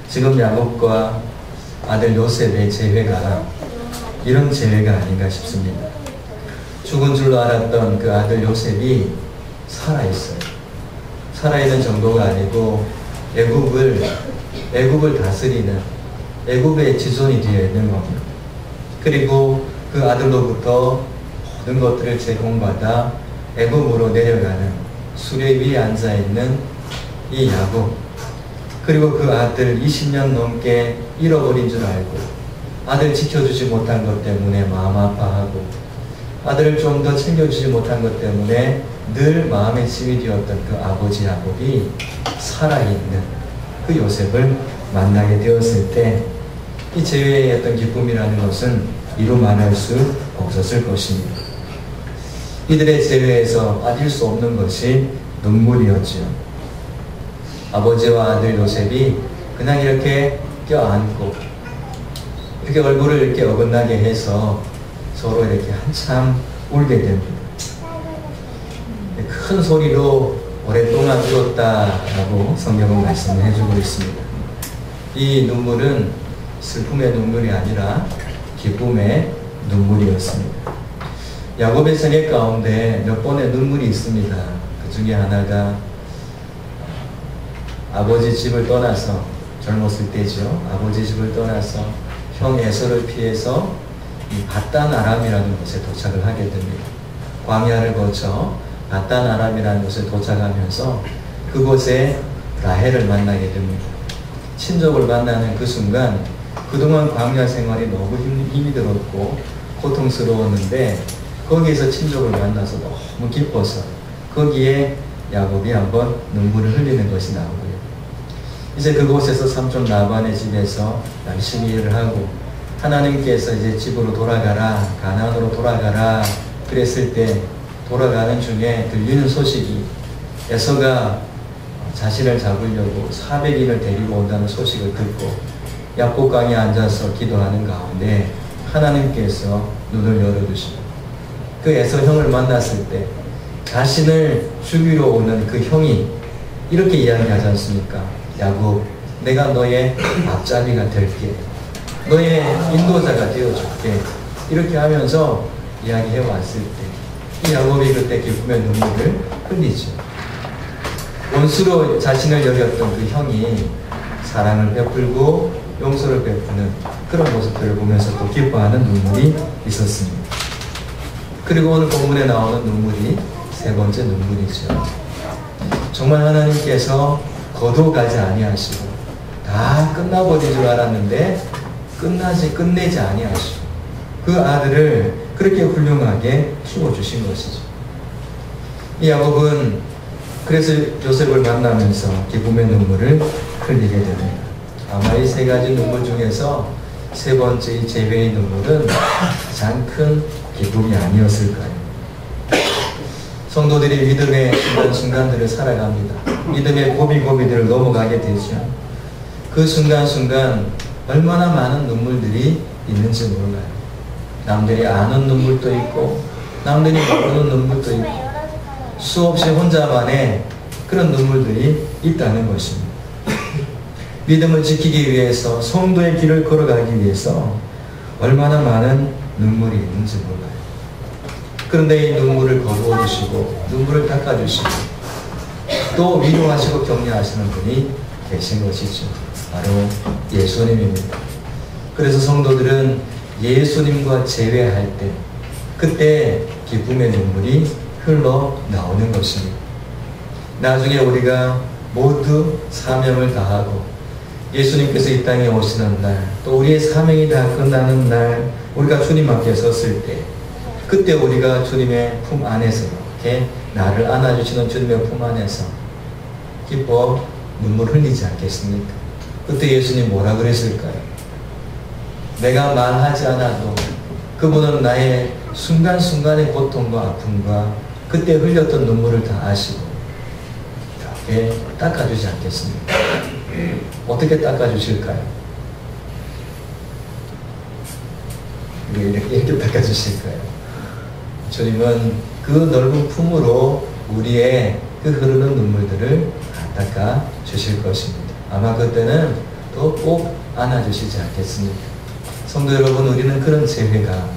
지금 야곱과 아들 요셉의 재회가 이런 재회가 아닌가 싶습니다. 죽은 줄로 알았던 그 아들 요셉이 살아있어요. 살아있는 정도가 아니고 애굽을 다스리는 애굽의 지존이 되어 있는 겁니다. 그리고 그 아들로부터 모든 것들을 제공받아 애굽으로 내려가는 수레 위에 앉아있는 이 야곱, 그리고 그 아들 20년 넘게 잃어버린 줄 알고 아들 지켜주지 못한 것 때문에 마음 아파하고 아들을 좀 더 챙겨주지 못한 것 때문에 늘 마음의 짐이 되었던 그 아버지 야곱이 살아있는 그 요셉을 만나게 되었을 때 이 재회의 어떤 기쁨이라는 것은 이루 말할 수 없었을 것입니다. 이들의 재회에서 빠질 수 없는 것이 눈물이었지요. 아버지와 아들 요셉이 그냥 이렇게 껴안고 이렇게 얼굴을 이렇게 어긋나게 해서 서로 이렇게 한참 울게 됩니다. 큰 소리로 오랫동안 울었다라고 성경은 말씀을 해주고 있습니다. 이 눈물은 슬픔의 눈물이 아니라 기쁨의 눈물이었습니다. 야곱의 생애 가운데 몇 번의 눈물이 있습니다. 그 중에 하나가 아버지 집을 떠나서, 젊었을 때죠. 아버지 집을 떠나서 형 에서를 피해서 이 바단 아람이라는 곳에 도착을 하게 됩니다. 광야를 거쳐 바단 아람이라는 곳에 도착하면서 그곳에 라헬을 만나게 됩니다. 친족을 만나는 그 순간 그동안 광야 생활이 너무 힘이 들었고 고통스러웠는데 거기에서 친족을 만나서 너무 기뻐서 거기에 야곱이 한번 눈물을 흘리는 것이 나오고요. 이제 그곳에서 삼촌 라반의 집에서 열심히 일을 하고 하나님께서 이제 집으로 돌아가라, 가나안으로 돌아가라 그랬을 때 돌아가는 중에 들리는 소식이 에서가 자신을 잡으려고 400인을 데리고 온다는 소식을 듣고 약곡강에 앉아서 기도하는 가운데 하나님께서 눈을 열어주시고 그 에서 형을 만났을 때 자신을 죽이러 오는 그 형이 이렇게 이야기하지 않습니까? 야곱, 내가 너의 앞잡이가 될게, 너의 인도자가 되어줄게, 이렇게 하면서 이야기해 왔을 때 이 야곱이 그때 기쁨의 눈물을 흘리죠. 원수로 자신을 여겼던 그 형이 사랑을 베풀고 용서를 베푸는 그런 모습들을 보면서 또 기뻐하는 눈물이 있었습니다. 그리고 오늘 본문에 나오는 눈물이 세 번째 눈물이죠. 정말 하나님께서 거둬가지 아니하시고 다 끝나버린 줄 알았는데 끝내지 아니하시고 그 아들을 그렇게 훌륭하게 키워주신 것이죠. 이 야곱은 그래서 요셉을 만나면서 기쁨의 눈물을 흘리게 됩니다. 아마 이 세 가지 눈물 중에서 세 번째 이 재회의 눈물은 가장 큰 기쁨이 아니었을까요? 성도들이 믿음의 순간들을 살아갑니다. 믿음의 고비고비들을 넘어가게 되죠. 그 순간순간 얼마나 많은 눈물들이 있는지 몰라요. 남들이 아는 눈물도 있고 남들이 모르는 눈물도 있고 수없이 혼자만의 그런 눈물들이 있다는 것입니다. 믿음을 지키기 위해서 성도의 길을 걸어가기 위해서 얼마나 많은 눈물이 있는지 몰라요. 그런데 이 눈물을 거두어 주시고 눈물을 닦아주시고 또 위로하시고 격려하시는 분이 계신 것이죠. 바로 예수님입니다. 그래서 성도들은 예수님과 재회할 때 그때 기쁨의 눈물이 흘러나오는 것입니다. 나중에 우리가 모두 사명을 다하고 예수님께서 이 땅에 오시는 날, 또 우리의 사명이 다 끝나는 날 우리가 주님 앞에 섰을 때 그때 우리가 주님의 품 안에서 이렇게 나를 안아주시는 주님의 품 안에서 기뻐 눈물 흘리지 않겠습니까? 그때 예수님 뭐라 그랬을까요? 내가 말하지 않아도 그분은 나의 순간순간의 고통과 아픔과 그때 흘렸던 눈물을 다 아시고 이렇게 닦아주지 않겠습니까? 어떻게 닦아주실까요? 이렇게 닦아주실까요? 주님은 그 넓은 품으로 우리의 그 흐르는 눈물들을 다 닦아주실 것입니다. 아마 그때는 때도 꼭 안아주시지 않겠습니까? 성도 여러분, 우리는 그런 재회가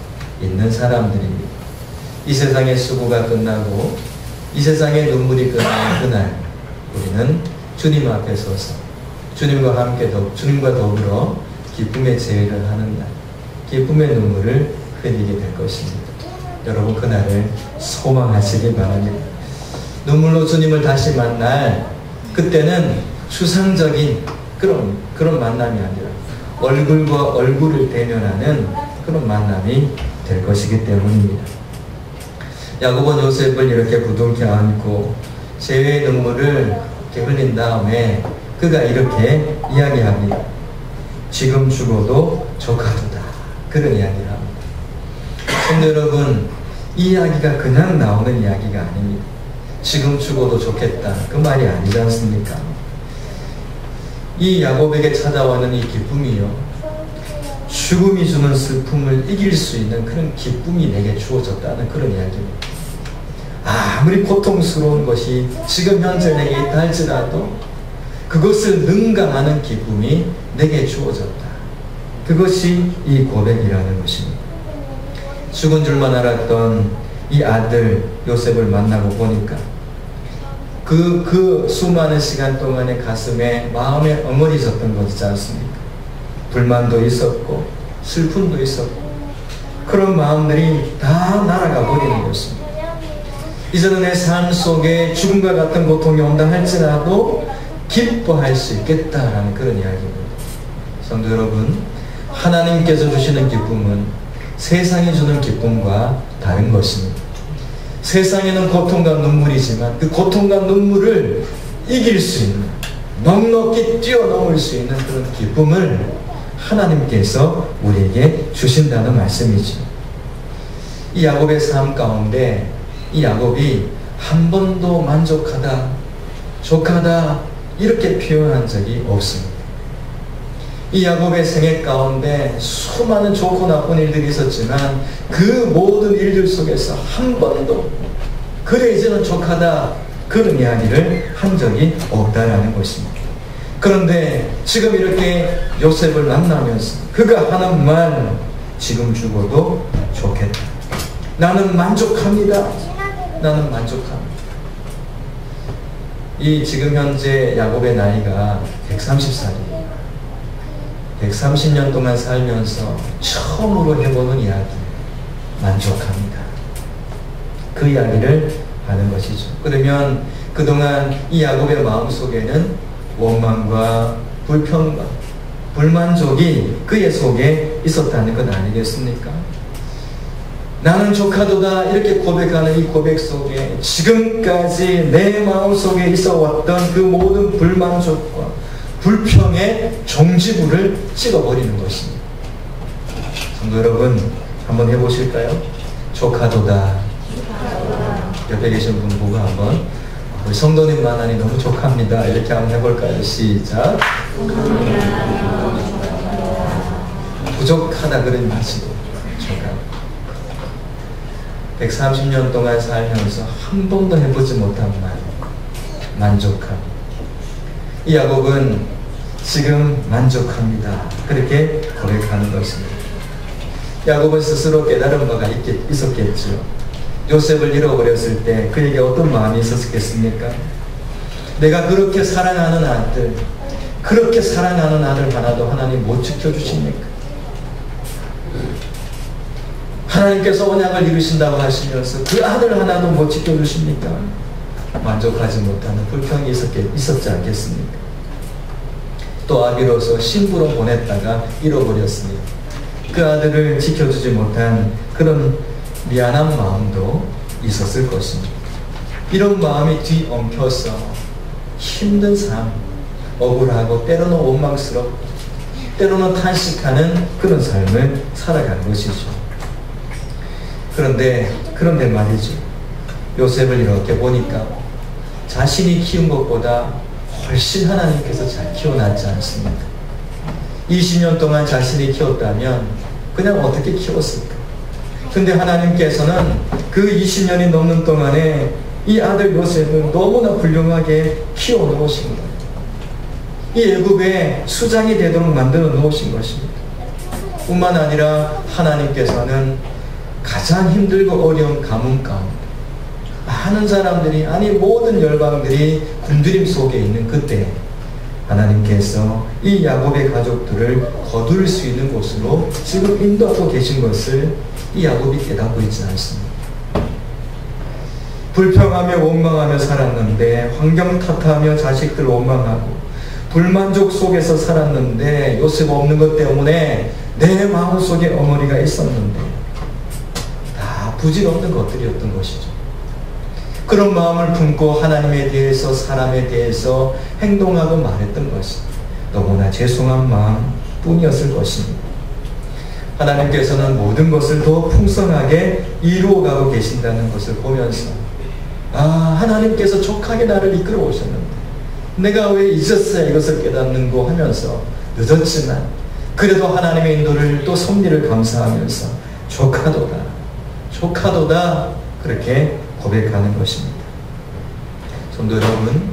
있는 사람들입니다. 이 세상의 수고가 끝나고 이 세상의 눈물이 끝나는 그날, 우리는 주님 앞에 서서 주님과 함께 주님과 더불어 기쁨의 제회를 하는 날, 기쁨의 눈물을 흘리게 될 것입니다. 여러분, 그날을 소망하시기 바랍니다. 눈물로 주님을 다시 만날, 그때는 추상적인 그런 만남이 아니라 얼굴과 얼굴을 대면하는 그런 만남이 될 것이기 때문입니다. 야곱은 요셉을 이렇게 부둥켜 안고 재회의 눈물을 이렇게 흘린 다음에 그가 이렇게 이야기합니다. 지금 죽어도 조카도다. 그런 이야기를 합니다. 성도 여러분, 이 이야기가 그냥 나오는 이야기가 아닙니다. 지금 죽어도 좋겠다, 그 말이 아니지 않습니까? 이 야곱에게 찾아오는 이 기쁨이요, 죽음이 주는 슬픔을 이길 수 있는 그런 기쁨이 내게 주어졌다는 그런 이야기입니다. 아무리 고통스러운 것이 지금 현재 내게 있다 할지라도 그것을 능가하는 기쁨이 내게 주어졌다. 그것이 이 고백이라는 것입니다. 죽은 줄만 알았던 이 아들 요셉을 만나고 보니까 그 수많은 시간 동안에 가슴에 마음에 엉어리졌던 것이지 않습니까? 불만도 있었고 슬픔도 있었고 그런 마음들이 다 날아가 버리는 것입니다. 이제는 내 삶 속에 죽음과 같은 고통이 온다 할지라도 기뻐할 수 있겠다라는 그런 이야기입니다. 성도 여러분, 하나님께서 주시는 기쁨은 세상이 주는 기쁨과 다른 것입니다. 세상에는 고통과 눈물이지만 그 고통과 눈물을 이길 수 있는, 넉넉히 뛰어넘을 수 있는 그런 기쁨을 하나님께서 우리에게 주신다는 말씀이죠. 이 야곱의 삶 가운데 이 야곱이 한 번도 만족하다, 족하다 이렇게 표현한 적이 없습니다. 이 야곱의 생애 가운데 수많은 좋고 나쁜 일들이 있었지만 그 모든 일들 속에서 한 번도 그래 이제는 족하다 그런 이야기를 한 적이 없다라는 것입니다. 그런데 지금 이렇게 요셉을 만나면서 그가 하는 말, 지금 죽어도 좋겠다. 나는 만족합니다. 나는 만족합니다. 이 지금 현재 야곱의 나이가 130살이에요. 130년 동안 살면서 처음으로 해보는 이야기, 만족합니다. 그 이야기를 하는 것이죠. 그러면 그동안 이 야곱의 마음속에는 원망과 불평과 불만족이 그의 속에 있었다는 것 아니겠습니까? 나는 족하도다 이렇게 고백하는 이 고백 속에 지금까지 내 마음속에 있어왔던 그 모든 불만족과 불평의 종지부를 찍어버리는 것입니다. 성도 여러분, 한번 해보실까요? 족하도다. 옆에 계신 분 보고 한번, 우리 성도님 만나니 너무 족합니다. 이렇게 한번 해볼까요? 시작. 부족하다 그러지 마시고 족합니다. 130년 동안 살면서 한 번도 해보지 못한 말, 만족함. 이 야곱은 지금 만족합니다. 그렇게 고백하는 것입니다. 야곱은 스스로 깨달은 바가 있었겠죠. 요셉을 잃어버렸을 때 그에게 어떤 마음이 있었겠습니까? 내가 그렇게 사랑하는 아들, 그렇게 사랑하는 아들 하나도 하나님 못 지켜주십니까? 하나님께서 언약을 이루신다고 하시면서 그 아들 하나도 못 지켜주십니까? 만족하지 못하는 불평이 있었지 않겠습니까? 또 아비로서 신부로 보냈다가 잃어버렸으니 그 아들을 지켜주지 못한 그런 미안한 마음도 있었을 것입니다. 이런 마음이 뒤엉켜서 힘든 삶, 억울하고 때로는 원망스럽고 때로는 탄식하는 그런 삶을 살아간 것이죠. 그런데 말이죠. 요셉을 이렇게 보니까 자신이 키운 것보다 훨씬 하나님께서 잘 키워놨지 않습니까? 20년 동안 자신이 키웠다면 그냥 어떻게 키웠을까? 근데 하나님께서는 그 20년이 넘는 동안에 이 아들 요셉을 너무나 훌륭하게 키워놓으신 거예요. 이 애굽의 수장이 되도록 만들어 놓으신 것입니다. 뿐만 아니라 하나님께서는 가장 힘들고 어려운 가뭄 가운데 많은 사람들이, 아니 모든 열방들이 굶주림 속에 있는 그때 하나님께서 이 야곱의 가족들을 거둘 수 있는 곳으로 지금 인도하고 계신 것을 이 야곱이 깨닫고 있지 않습니다. 불평하며 원망하며 살았는데, 환경 탓하며 자식들 원망하고 불만족 속에서 살았는데, 요셉 없는 것 때문에 내 마음속에 엉어리가 있었는데 다 부질없는 것들이었던 것이죠. 그런 마음을 품고 하나님에 대해서, 사람에 대해서 행동하고 말했던 것이 너무나 죄송한 마음 뿐이었을 것입니다. 하나님께서는 모든 것을 더 풍성하게 이루어가고 계신다는 것을 보면서, 하나님께서 족하게 나를 이끌어 오셨는데 내가 왜 잊었어야 이것을 깨닫는고 하면서 늦었지만 그래도 하나님의 인도를 또 섭리를 감사하면서 족하도다 그렇게 고백하는 것입니다. 성도 여러분,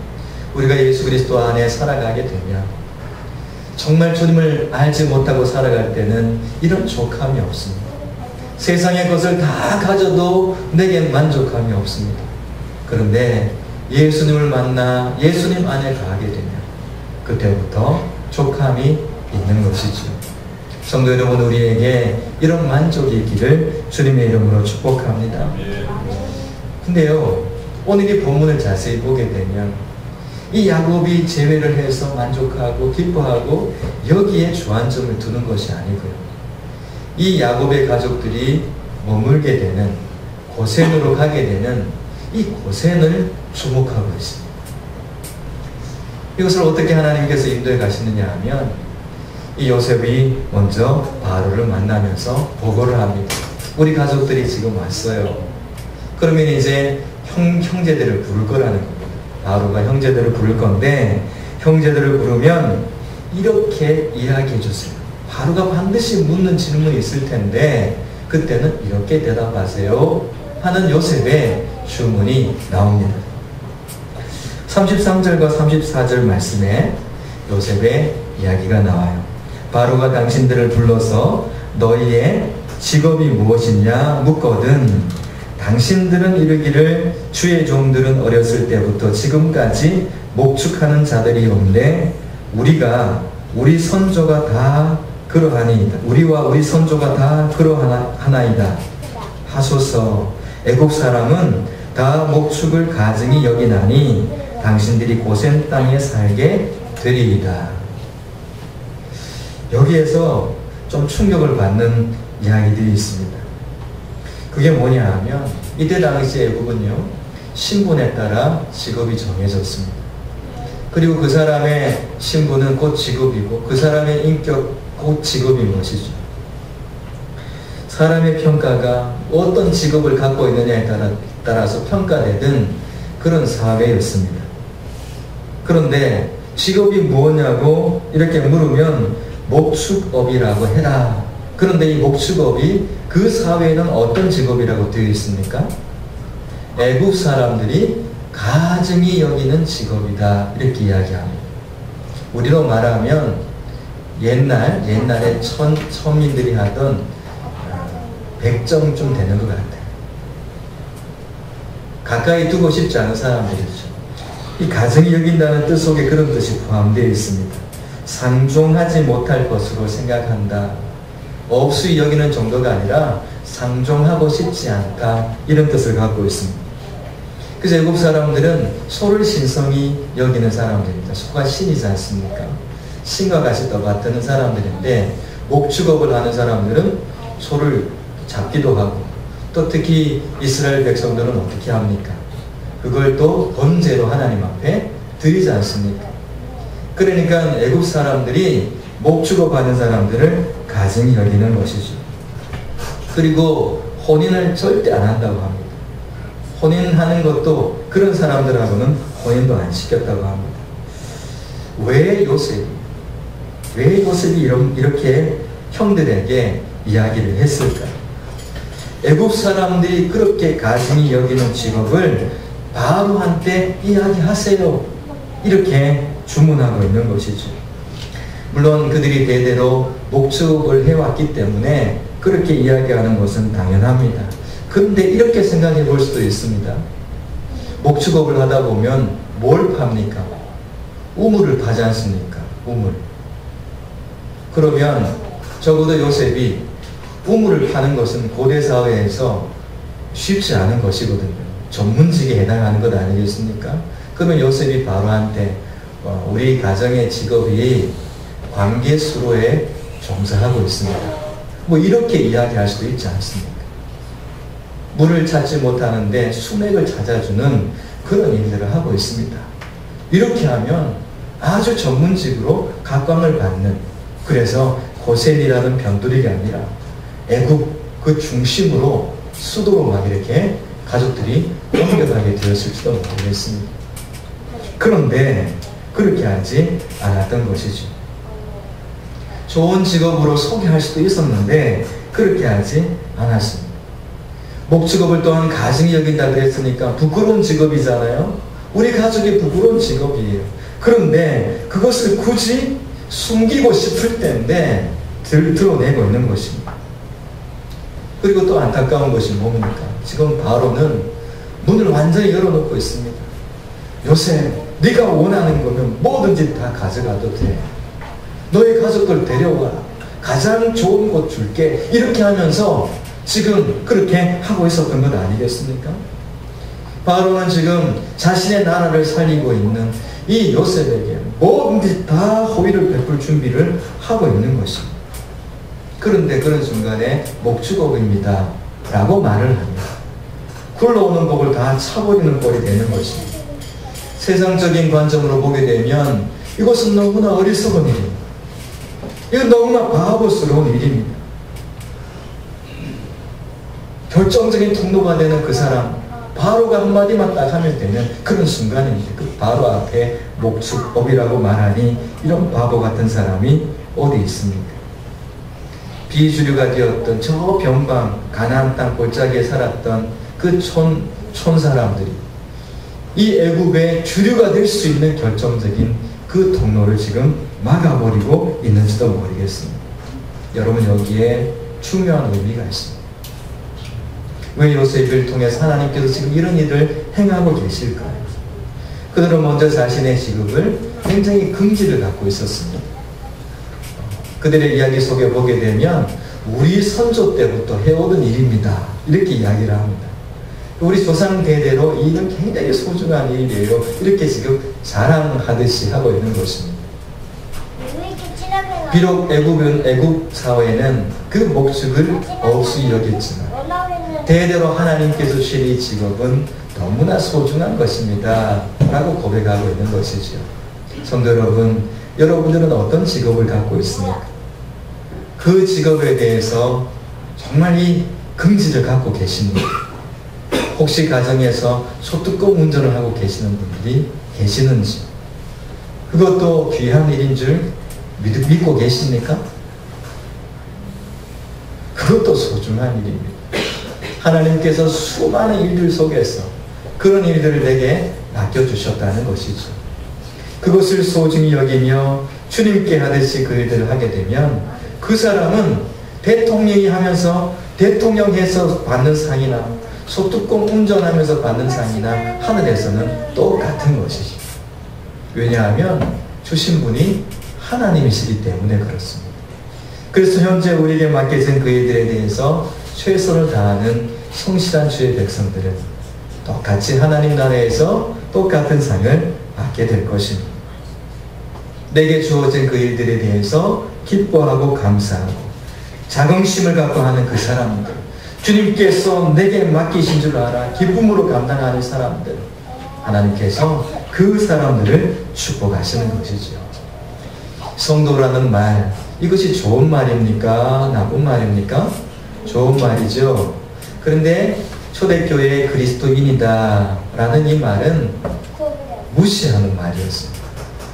우리가 예수 그리스도 안에 살아가게 되면 정말 주님을 알지 못하고 살아갈 때는 이런 족함이 없습니다. 세상의 것을 다 가져도 내겐 만족함이 없습니다. 그런데 예수님을 만나 예수님 안에 가게 되면 그때부터 족함이 있는 것이죠. 성도 여러분, 우리에게 이런 만족이 있기를 주님의 이름으로 축복합니다. 근데요, 오늘 이 본문을 자세히 보게 되면 이 야곱이 제외를 해서 만족하고 기뻐하고 여기에 주안점을 두는 것이 아니고요, 이 야곱의 가족들이 머물게 되는 고센으로 가게 되는 이 고센을 주목하고 있습니다. 이것을 어떻게 하나님께서 인도해 가시느냐 하면, 이 요셉이 먼저 바로를 만나면서 보고를 합니다. 우리 가족들이 지금 왔어요. 그러면 이제 형제들을 부를 거라는 겁니다. 바로가 형제들을 부를 건데, 형제들을 부르면 이렇게 이야기해 주세요. 바로가 반드시 묻는 질문이 있을 텐데 그때는 이렇게 대답하세요 하는 요셉의 주문이 나옵니다. 33절과 34절 말씀에 요셉의 이야기가 나와요. 바로가 당신들을 불러서 너희의 직업이 무엇이냐 묻거든 당신들은 이르기를 주의 종들은 어렸을 때부터 지금까지 목축하는 자들이온데 우리와 우리 선조가 다 그러하나이다. 하소서. 애굽 사람은 다 목축을 가증히 여기나니 당신들이 고센 땅에 살게 되리이다. 여기에서 좀 충격을 받는 이야기들이 있습니다. 그게 뭐냐 하면, 이때 당시 애굽은요, 신분에 따라 직업이 정해졌습니다. 그리고 그 사람의 신분은 곧 직업이고 그 사람의 인격 곧 직업인 것이죠. 사람의 평가가 어떤 직업을 갖고 있느냐에 따라서 평가되는 그런 사회였습니다. 그런데 직업이 무엇냐고 이렇게 물으면 목축업이라고 해라. 그런데 이 목축업이 그 사회에는 어떤 직업이라고 되어 있습니까? 애굽 사람들이 가증히 여기는 직업이다, 이렇게 이야기합니다. 우리로 말하면 옛날에 천민들이 하던 백정쯤 되는 것 같아요. 가까이 두고 싶지 않은 사람들이죠. 이 가증히 여긴다는 뜻 속에 그런 뜻이 포함되어 있습니다. 상종하지 못할 것으로 생각한다. 없이 여기는 정도가 아니라 상종하고 싶지 않다, 이런 뜻을 갖고 있습니다. 그래서 애굽 사람들은 소를 신성히 여기는 사람들입니다. 소가 신이지 않습니까? 신과 같이 떠받드는 사람들인데, 목축업을 하는 사람들은 소를 잡기도 하고, 또 특히 이스라엘 백성들은 어떻게 합니까? 그걸 또 번제로 하나님 앞에 드리지 않습니까? 그러니까 애굽 사람들이 목축업 하는 사람들을 가증히 여기는 것이죠. 그리고 혼인을 절대 안 한다고 합니다. 혼인하는 것도 그런 사람들하고는 혼인도 안 시켰다고 합니다. 왜 요셉이 이렇게 형들에게 이야기를 했을까? 애굽 사람들이 그렇게 가증히 여기는 직업을 바로한테 이야기하세요, 이렇게 주문하고 있는 것이죠. 물론 그들이 대대로 목축업을 해왔기 때문에 그렇게 이야기하는 것은 당연합니다. 그런데 이렇게 생각해 볼 수도 있습니다. 목축업을 하다 보면 뭘 팝니까? 우물을 파지 않습니까? 우물. 그러면 적어도 요셉이 우물을 파는 것은 고대 사회에서 쉽지 않은 것이거든요. 전문직에 해당하는 것 아니겠습니까? 그러면 요셉이 바로한테 우리 가정의 직업이 관계수로에 종사하고 있습니다. 뭐 이렇게 이야기할 수도 있지 않습니까? 물을 찾지 못하는데 수맥을 찾아주는 그런 일들을 하고 있습니다. 이렇게 하면 아주 전문직으로 각광을 받는, 그래서 고센이라는 변두리가 아니라 애굽 그 중심으로 수도로 막 이렇게 가족들이 옮겨가게 되었을지도 모르겠습니다. 그런데 그렇게 하지 않았던 것이죠. 좋은 직업으로 소개할 수도 있었는데 그렇게 하지 않았습니다. 목축업을 또한 가증이 여긴다 그랬으니까 부끄러운 직업이잖아요. 우리 가족이 부끄러운 직업이에요. 그런데 그것을 굳이 숨기고 싶을 때인데 드러내고 있는 것입니다. 그리고 또 안타까운 것이 뭡니까? 지금 바로는 문을 완전히 열어놓고 있습니다. 요셉, 네가 원하는 거면 뭐든지 다 가져가도 돼. 너의 가족들 데려와. 가장 좋은 곳 줄게. 이렇게 하면서 지금 그렇게 하고 있었던 것 아니겠습니까? 바로는 지금 자신의 나라를 살리고 있는 이 요셉에게 뭐든지 다 호의를 베풀 준비를 하고 있는 것입니다. 그런데 그런 순간에 목축업입니다 라고 말을 합니다. 굴러오는 복을 다 차버리는 꼴이 되는 것입니다. 세상적인 관점으로 보게 되면 이것은 너무나 어리석은 일입니다. 이건 너무나 바보스러운 일입니다. 결정적인 통로가 되는 그 사람, 바로가 한마디만 딱 하면 되는 그런 순간입니다. 그 바로 앞에 목축업이라고 말하니 이런 바보 같은 사람이 어디 있습니까? 비주류가 되었던 저 변방 가나안 땅 골짜기에 살았던 그 촌 사람들이 이 애굽의 주류가 될 수 있는 결정적인 그 통로를 지금 막아버리고 있는지도 모르겠습니다. 여러분, 여기에 중요한 의미가 있습니다. 왜 요셉을 통해서 하나님께서 지금 이런 일을 행하고 계실까요? 그들은 먼저 자신의 직업을 굉장히 긍지를 갖고 있었습니다. 그들의 이야기 속에 보게 되면 우리 선조 때부터 해오던 일입니다. 이렇게 이야기를 합니다. 우리 조상 대대로 이 일은 굉장히 소중한 일이에요. 이렇게 지금 자랑하듯이 하고 있는 것입니다. 비록 애굽 사회는 그 목축을 없이 여겼지만 대대로 하나님께서 주신 이 직업은 너무나 소중한 것입니다 라고 고백하고 있는 것이죠. 성도 여러분, 여러분들은 어떤 직업을 갖고 있습니까? 그 직업에 대해서 정말 이 긍지를 갖고 계십니까? 혹시 가정에서 소뚜껑 운전을 하고 계시는 분들이 계시는지, 그것도 귀한 일인 줄 믿고 계십니까? 그것도 소중한 일입니다. 하나님께서 수많은 일들 속에서 그런 일들을 내게 맡겨주셨다는 것이죠. 그것을 소중히 여기며 주님께 하듯이 그 일들을 하게 되면 그 사람은 대통령이 하면서 대통령에서 받는 상이나 소뚜껑 운전하면서 받는 상이나 하늘에서는 똑같은 것이죠. 왜냐하면 주신 분이 하나님이시기 때문에 그렇습니다. 그래서 현재 우리에게 맡겨진 그 일들에 대해서 최선을 다하는 성실한 주의 백성들은 똑같이 하나님 나라에서 똑같은 상을 받게 될 것입니다. 내게 주어진 그 일들에 대해서 기뻐하고 감사하고 자긍심을 갖고 하는 그 사람들, 주님께서 내게 맡기신 줄 알아 기쁨으로 감당하는 사람들, 하나님께서 그 사람들을 축복하시는 것이죠. 성도라는 말, 이것이 좋은 말입니까? 나쁜 말입니까? 좋은 말이죠. 그런데 초대교회의 그리스도인이다 라는 이 말은 무시하는 말이었습니다.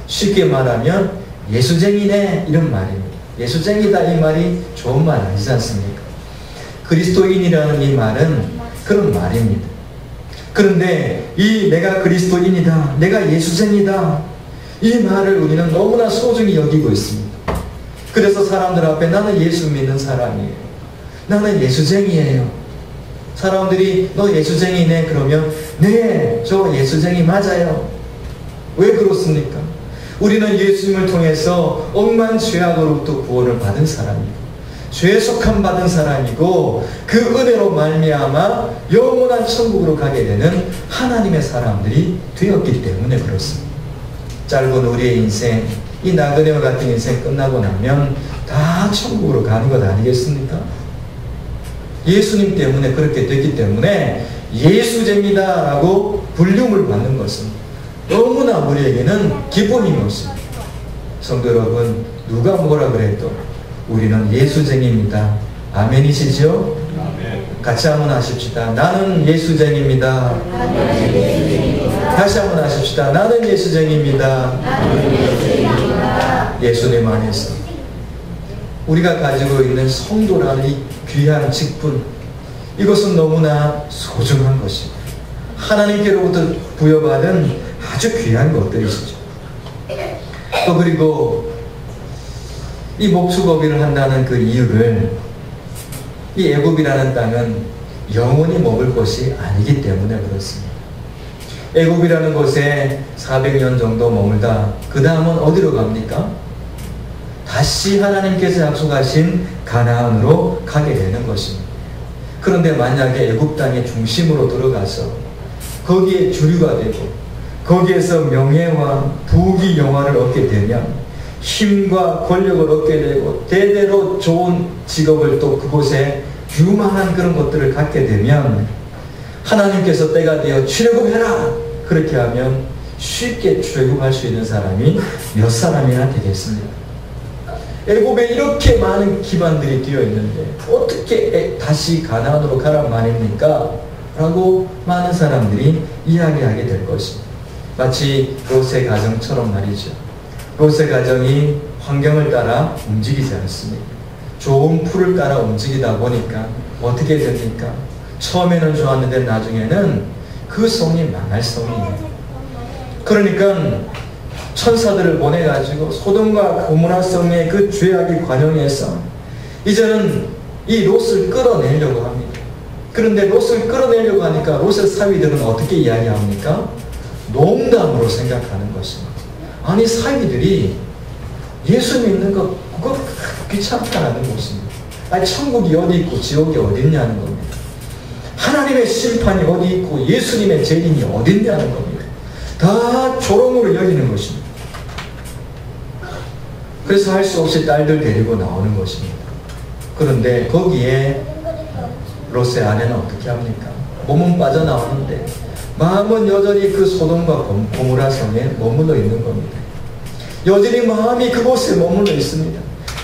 쉽게 말하면 예수쟁이네 이런 말입니다. 예수쟁이다 이 말이 좋은 말 아니지 않습니까? 그리스도인이라는 이 말은 그런 말입니다. 그런데 이 내가 그리스도인이다, 내가 예수쟁이다, 이 말을 우리는 너무나 소중히 여기고 있습니다. 그래서 사람들 앞에 나는 예수 믿는 사람이에요, 나는 예수쟁이에요. 사람들이 너 예수쟁이네 그러면 네, 저 예수쟁이 맞아요. 왜 그렇습니까? 우리는 예수님을 통해서 억만 죄악으로부터 구원을 받은 사람이고 죄 속함 받은 사람이고 그 은혜로 말미암아 영원한 천국으로 가게 되는 하나님의 사람들이 되었기 때문에 그렇습니다. 짧은 우리의 인생, 이 나그네와 같은 인생 끝나고 나면 다 천국으로 가는 것 아니겠습니까? 예수님 때문에 그렇게 됐기 때문에 예수쟁이다라고 불림을 받는 것은 너무나 우리에게는 기쁨인 것입니다. 성도 여러분, 누가 뭐라 그래도 우리는 예수쟁이입니다. 아멘이시죠? 아멘. 같이 한번 하십시다. 나는 예수쟁이입니다. 나는 예수쟁이입니다. 다시 한번 하십시다. 나는 예수쟁이입니다. 나는 예수쟁이입니다. 예수님 안에서 우리가 가지고 있는 성도라는 이 귀한 직분, 이것은 너무나 소중한 것입니다. 하나님께로부터 부여받은 아주 귀한 것들이시죠. 또 그리고 이 목수거비를 한다는 그 이유를, 이 애굽이라는 땅은 영원히 먹을 곳이 아니기 때문에 그렇습니다. 애굽이라는 곳에 400년 정도 머물다 그 다음은 어디로 갑니까? 다시 하나님께서 약속하신 가나안으로 가게 되는 것입니다. 그런데 만약에 애굽 땅의 중심으로 들어가서 거기에 주류가 되고 거기에서 명예와 부귀 영화를 얻게 되면 힘과 권력을 얻게 되고 대대로 좋은 직업을 또 그곳에 유망한 그런 것들을 갖게 되면 하나님께서 때가 되어 출애굽해라 그렇게 하면 쉽게 출애굽할 수 있는 사람이 몇 사람이나 되겠습니까? 애굽에 이렇게 많은 기반들이 되어 있는데 어떻게 다시 가나안으로 가란 말입니까? 라고 많은 사람들이 이야기하게 될 것입니다. 마치 롯의 가정처럼 말이죠. 롯의 가정이 환경을 따라 움직이지 않습니다. 좋은 풀을 따라 움직이다 보니까 어떻게 됩니까? 처음에는 좋았는데 나중에는 그 성이 망할 성이에요. 그러니까 천사들을 보내가지고 소돔과 고모라 성의 그 죄악의 관용에서 이제는 이 롯을 끌어내려고 합니다. 그런데 롯을 끌어내려고 하니까 롯의 사위들은 어떻게 이야기합니까? 농담으로 생각하는 것입니다. 아니 사위들이 예수 믿는 거 그거 귀찮다라는 것입니다. 아니 천국이 어디 있고 지옥이 어디 있냐는 겁니다. 하나님의 심판이 어디 있고 예수님의 재림이 어디 있냐는 겁니다. 다 조롱으로 여기는 것입니다. 그래서 할 수 없이 딸들 데리고 나오는 것입니다. 그런데 거기에 롯의 아내는 어떻게 합니까? 몸은 빠져나오는데 마음은 여전히 그 소돔과 고모라 성에 머물러 있는 겁니다. 여전히 마음이 그곳에 머물러 있습니다.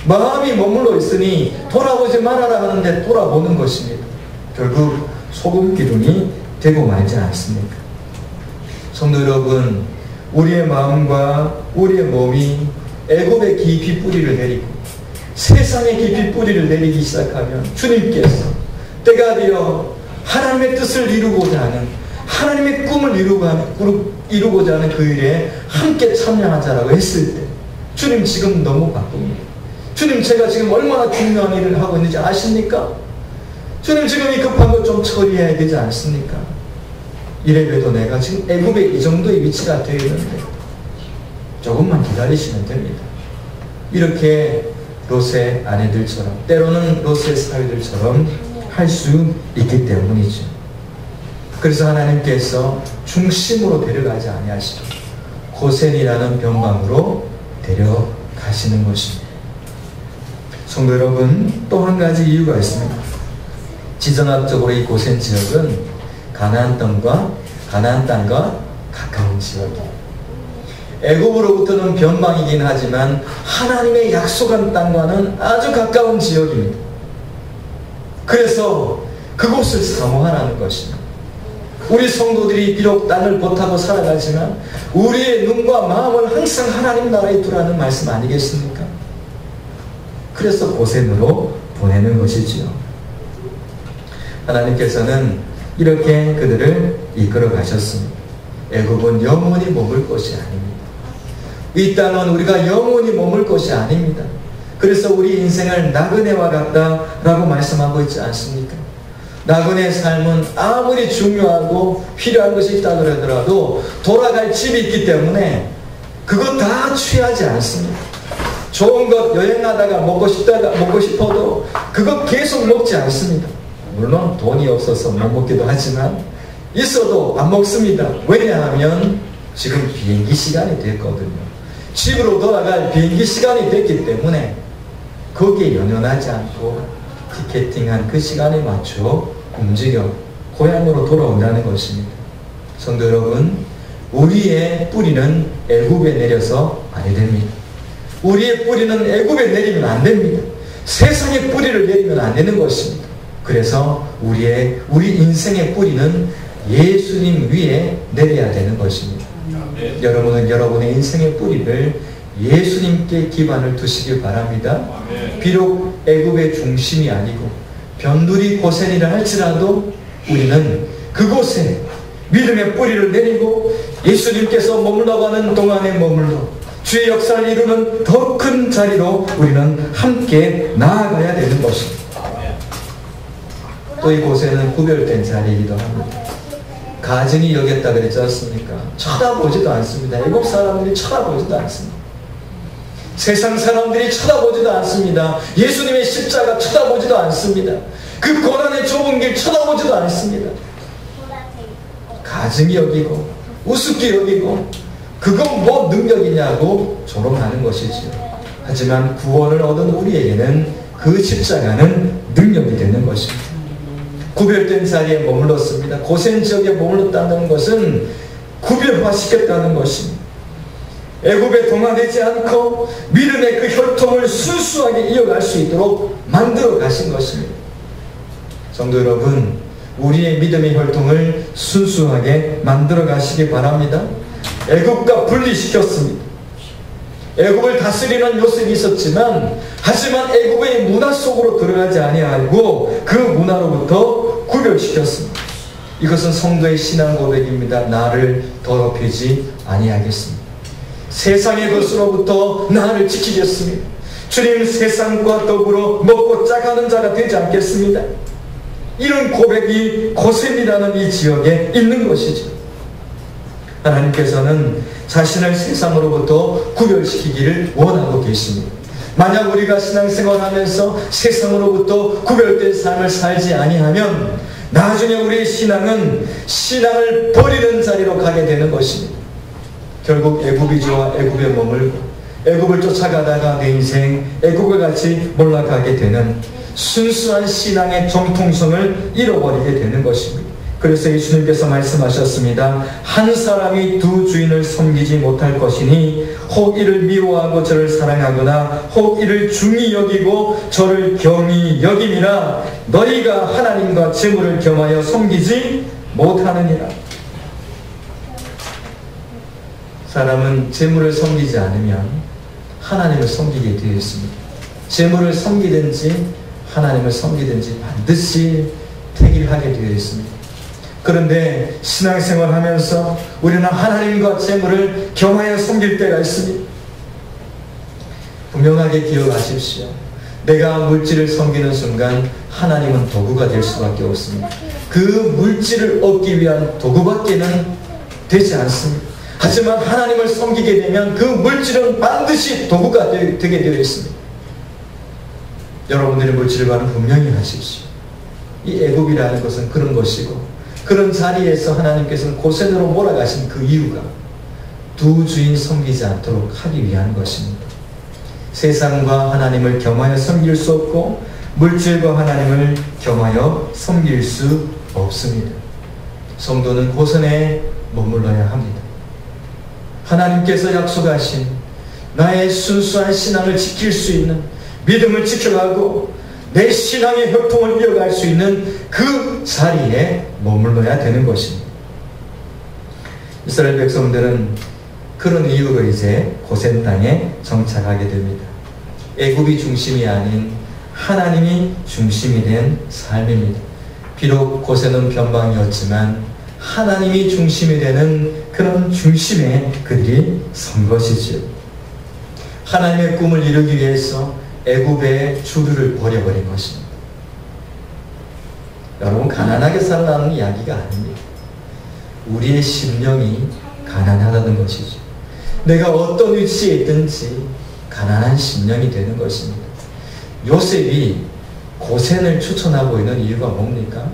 마음이 머물러 있으니 돌아보지 말아라 하는데 돌아보는 것입니다. 결국 소금 기둥이 되고 말지 않습니까? 성도 여러분, 우리의 마음과 우리의 몸이 애굽에 깊이 뿌리를 내리고 세상에 깊이 뿌리를 내리기 시작하면 주님께서 때가 되어 하나님의 뜻을 이루고자 하는, 하나님의 꿈을 이루고자 하는 그 일에 함께 참여하자라고 했을 때 주님 지금 너무 바쁩니다. 주님 제가 지금 얼마나 중요한 일을 하고 있는지 아십니까? 주님 지금 이 급한 것 좀 처리해야 되지 않습니까? 이래봬도 내가 지금 애굽에 이 정도의 위치가 되어 있는데 조금만 기다리시면 됩니다. 이렇게 롯의 아내들처럼, 때로는 롯의 사위들처럼 할 수 있기 때문이죠. 그래서 하나님께서 중심으로 데려가지 아니하시고 고센이라는 변방으로 데려가시는 것입니다. 성도 여러분, 또 한 가지 이유가 있습니다. 지정학적으로 이 고센 지역은 가나안 땅과 가까운 지역이에요. 애굽으로부터는 변방이긴 하지만 하나님의 약속한 땅과는 아주 가까운 지역입니다. 그래서 그곳을 사모하라는 것입니다. 우리 성도들이 비록 땅을 못하고 살아가지만 우리의 눈과 마음을 항상 하나님 나라에 두라는 말씀 아니겠습니까? 그래서 고센으로 보내는 것이지요. 하나님께서는 이렇게 그들을 이끌어 가셨습니다. 애굽은 영원히 머물 곳이 아닙니다. 이 땅은 우리가 영원히 머물 것이 아닙니다. 그래서 우리 인생을 나그네와 같다라고 말씀하고 있지 않습니까? 나그네의 삶은 아무리 중요하고 필요한 것이 있다 그러더라도 돌아갈 집이 있기 때문에 그거 다 취하지 않습니다. 좋은 것 여행하다가 먹고 싶어도 그거 계속 먹지 않습니다. 물론 돈이 없어서 못 먹기도 하지만 있어도 안 먹습니다. 왜냐하면 지금 비행기 시간이 됐거든요. 집으로 돌아갈 비행기 시간이 됐기 때문에 거기에 연연하지 않고 티켓팅한 그 시간에 맞춰 움직여 고향으로 돌아온다는 것입니다. 성도 여러분, 우리의 뿌리는 애굽에 내려서 아니 됩니다. 우리의 뿌리는 애굽에 내리면 안 됩니다. 세상의 뿌리를 내리면 안 되는 것입니다. 그래서 우리 인생의 뿌리는 예수님 위에 내려야 되는 것입니다. 여러분은 여러분의 인생의 뿌리를 예수님께 기반을 두시길 바랍니다. 비록 애굽의 중심이 아니고 변두리 고센이라 할지라도 우리는 그곳에 믿음의 뿌리를 내리고 예수님께서 머물러가는 동안에 머물러 주의 역사를 이루는 더 큰 자리로 우리는 함께 나아가야 되는 것입니다. 또 이곳에는 구별된 자리이기도 합니다. 가증이 여겼다 그랬지 않습니까? 쳐다보지도 않습니다. 애국 사람들이 쳐다보지도 않습니다. 세상 사람들이 쳐다보지도 않습니다. 예수님의 십자가 쳐다보지도 않습니다. 그 고난의 좁은 길 쳐다보지도 않습니다. 가증이 여기고 우습게 여기고 그건 뭐 능력이냐고 조롱하는 것이지요. 하지만 구원을 얻은 우리에게는 그 십자가는 능력이 되는 것입니다. 구별된 자리에 머물렀습니다. 고센 지역에 머물렀다는 것은 구별화시켰다는 것입니다. 애굽에 동화되지 않고 믿음의 그 혈통을 순수하게 이어갈 수 있도록 만들어 가신 것입니다. 성도 여러분, 우리의 믿음의 혈통을 순수하게 만들어 가시기 바랍니다. 애굽과 분리시켰습니다. 애굽을 다스리는 요셉이 있었지만 하지만 애굽의 문화 속으로 들어가지 아니하고 그 문화로부터 구별시켰습니다. 이것은 성도의 신앙 고백입니다. 나를 더럽히지 아니하겠습니다. 세상의 것으로부터 나를 지키겠습니다. 주님, 세상과 더불어 먹고 짜가는 자가 되지 않겠습니다. 이런 고백이 고센이라는 이 지역에 있는 것이죠. 하나님께서는 자신을 세상으로부터 구별시키기를 원하고 계십니다. 만약 우리가 신앙생활하면서 세상으로부터 구별된 삶을 살지 아니하면 나중에 우리의 신앙은 신앙을 버리는 자리로 가게 되는 것입니다. 결국 애굽이 좋아 애굽에 머물고 애굽을 쫓아가다가 내 인생 애굽과 같이 몰락하게 되는 순수한 신앙의 정통성을 잃어버리게 되는 것입니다. 그래서 예수님께서 말씀하셨습니다. 한 사람이 두 주인을 섬기지 못할 것이니 혹 이를 미워하고 저를 사랑하거나 혹 이를 중히 여기고 저를 경히 여김이라. 너희가 하나님과 재물을 겸하여 섬기지 못하느니라. 사람은 재물을 섬기지 않으면 하나님을 섬기게 되어 있습니다. 재물을 섬기든지 하나님을 섬기든지 반드시 택일하게 되어 있습니다. 그런데 신앙생활 하면서 우리는 하나님과 재물을 겸하여 섬길 때가 있습니다. 분명하게 기억하십시오. 내가 물질을 섬기는 순간 하나님은 도구가 될 수밖에 없습니다. 그 물질을 얻기 위한 도구밖에는 되지 않습니다. 하지만 하나님을 섬기게 되면 그 물질은 반드시 도구가 되게 되어 있습니다. 여러분들의 물질을 관한 분명히 하십시오. 이 애굽이라는 것은 그런 것이고 그런 자리에서 하나님께서는 고센으로 몰아가신 그 이유가 두 주인 섬기지 않도록 하기 위한 것입니다. 세상과 하나님을 겸하여 섬길 수 없고 물질과 하나님을 겸하여 섬길 수 없습니다. 성도는 고센에 머물러야 합니다. 하나님께서 약속하신 나의 순수한 신앙을 지킬 수 있는 믿음을 지켜가고 내 신앙의 혈통을 이어갈 수 있는 그 자리에 머물러야 되는 것입니다. 이스라엘 백성들은 그런 이유로 이제 고센 땅에 정착하게 됩니다. 애굽이 중심이 아닌 하나님이 중심이 된 삶입니다. 비록 고센은 변방이었지만 하나님이 중심이 되는 그런 중심에 그들이 선 것이지요. 하나님의 꿈을 이루기 위해서 애굽의 주류를 버려버린 것입니다. 여러분, 가난하게 살라는 이야기가 아닙니다. 우리의 심령이 가난하다는 것이죠. 내가 어떤 위치에 있든지 가난한 심령이 되는 것입니다. 요셉이 고센을 추천하고 있는 이유가 뭡니까?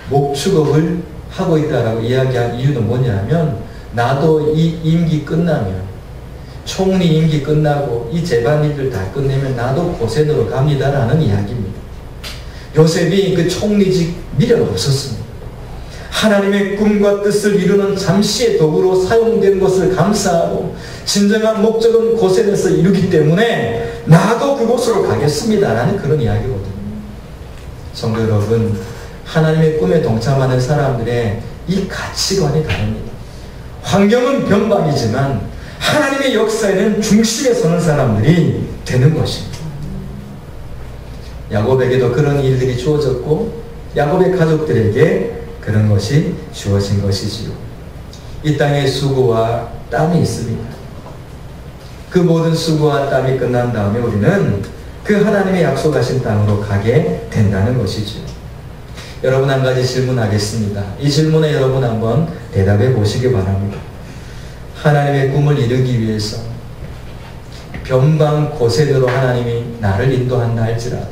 목축업을 하고 있다라고 이야기한 이유는 뭐냐면, 나도 이 임기 끝나면, 총리 임기 끝나고 이 재반일들 다 끝내면 나도 고센으로 갑니다라는 이야기입니다. 요셉이 그 총리직 미련 없었습니다. 하나님의 꿈과 뜻을 이루는 잠시의 도구로 사용된 것을 감사하고, 진정한 목적은 고센에서 이루기 때문에 나도 그곳으로 가겠습니다라는 그런 이야기거든요. 성도 여러분, 하나님의 꿈에 동참하는 사람들의 이 가치관이 다릅니다. 환경은 변방이지만 하나님의 역사에는 중심에 서는 사람들이 되는 것입니다. 야곱에게도 그런 일들이 주어졌고, 야곱의 가족들에게 그런 것이 주어진 것이지요. 이 땅에 수고와 땀이 있습니다. 그 모든 수고와 땀이 끝난 다음에 우리는 그 하나님의 약속하신 땅으로 가게 된다는 것이죠. 여러분, 한 가지 질문하겠습니다. 이 질문에 여러분 한번 대답해 보시기 바랍니다. 하나님의 꿈을 이루기 위해서 변방 고센으로 하나님이 나를 인도한다 할지라도,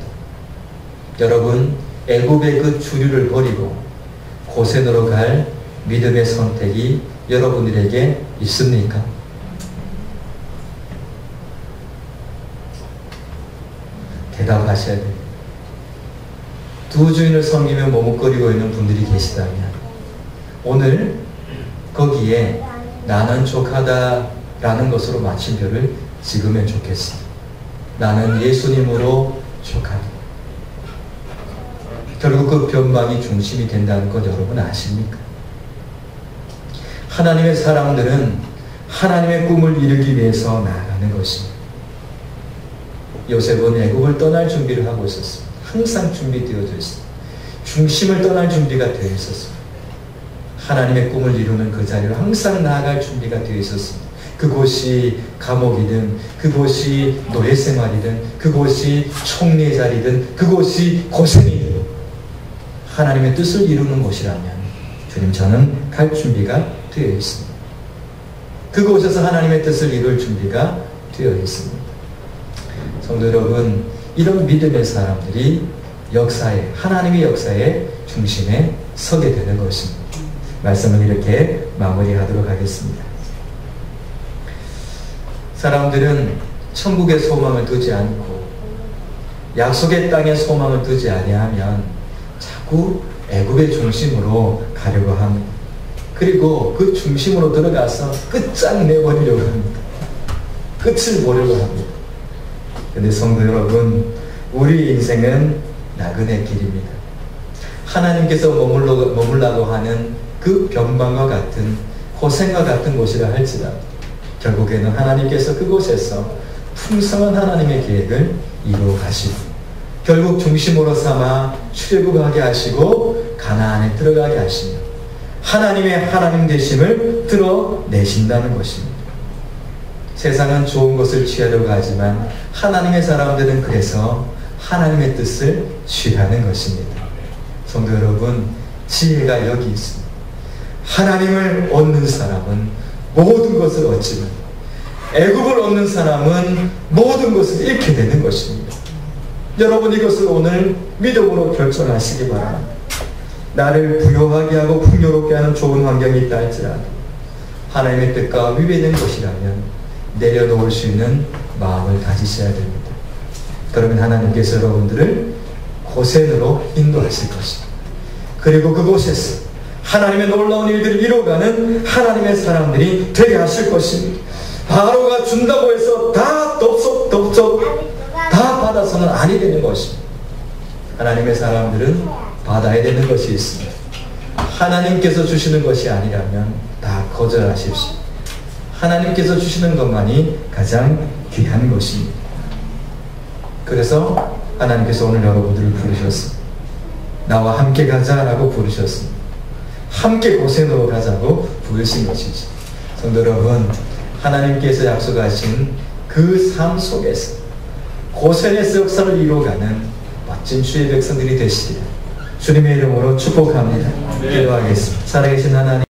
여러분, 애굽의 그 주류를 버리고 고센으로 갈 믿음의 선택이 여러분들에게 있습니까? 대답하셔야 됩니다. 두 주인을 섬기며 머뭇거리고 있는 분들이 계시다면 오늘 거기에 나는 족하다라는 것으로 마침표를 찍으면 좋겠습니다. 나는 예수님으로 족하다. 결국 그 변방이 중심이 된다는 것 여러분 아십니까? 하나님의 사람들은 하나님의 꿈을 이루기 위해서 나아가는 것입니다. 요셉은 애굽을 떠날 준비를 하고 있었습니다. 항상 준비되어져 있습니다. 중심을 떠날 준비가 되어 있었습니다. 하나님의 꿈을 이루는 그 자리로 항상 나아갈 준비가 되어 있었습니다. 그곳이 감옥이든, 그곳이 노예생활이든, 그곳이 총리의 자리든, 그곳이 고생이든 하나님의 뜻을 이루는 곳이라면 주님, 저는 갈 준비가 되어 있습니다. 그곳에서 하나님의 뜻을 이룰 준비가 되어 있습니다. 성도 여러분, 이런 믿음의 사람들이 역사에, 하나님의 역사의 중심에 서게 되는 것입니다. 말씀을 이렇게 마무리하도록 하겠습니다. 사람들은 천국의 소망을 두지 않고 약속의 땅의 소망을 두지 아니하면 자꾸 애굽의 중심으로 가려고 합니다. 그리고 그 중심으로 들어가서 끝장내버리려고 합니다. 끝을 보려고 합니다. 그런데 성도 여러분, 우리 인생은 나그네 길입니다. 하나님께서 머물라고 하는 그 변방과 같은 고생과 같은 곳이라 할지라도 결국에는 하나님께서 그곳에서 풍성한 하나님의 계획을 이루어 가시고 결국 중심으로 삼아 출애굽하게 하시고 가나안에 들어가게 하시며 하나님의 하나님 되심을 드러내신다는 것입니다. 세상은 좋은 것을 취하려고 하지만 하나님의 사람들은 그래서 하나님의 뜻을 취하는 것입니다. 성도 여러분, 지혜가 여기 있습니다. 하나님을 얻는 사람은 모든 것을 얻지만 애굽을 얻는 사람은 모든 것을 잃게 되는 것입니다. 여러분, 이것을 오늘 믿음으로 결정하시기 바랍니다. 나를 부요하게 하고 풍요롭게 하는 좋은 환경이 있다 할지라도 하나님의 뜻과 위배된 것이라면 내려놓을 수 있는 마음을 가지셔야 됩니다. 그러면 하나님께서 여러분들을 고센으로 인도하실 것입니다. 그리고 그곳에서 하나님의 놀라운 일들을 이루어가는 하나님의 사람들이 되게 하실 것입니다. 바로가 준다고 해서 다 덥석 다 받아서는 아니 되는 것입니다. 하나님의 사람들은 받아야 되는 것이 있습니다. 하나님께서 주시는 것이 아니라면 다 거절하십시오. 하나님께서 주시는 것만이 가장 귀한 것입니다. 그래서 하나님께서 오늘 여러분들을 부르셨습니다. 나와 함께 가자라고 부르셨습니다. 함께 고센으로 가자고 부르신 것이죠. 성도 여러분, 하나님께서 약속하신 그 삶 속에서 고생에서 역사를 이루어가는 멋진 주의 백성들이 되시기를 주님의 이름으로 축복합니다. 기도하겠습니다. 살아계신 하나님,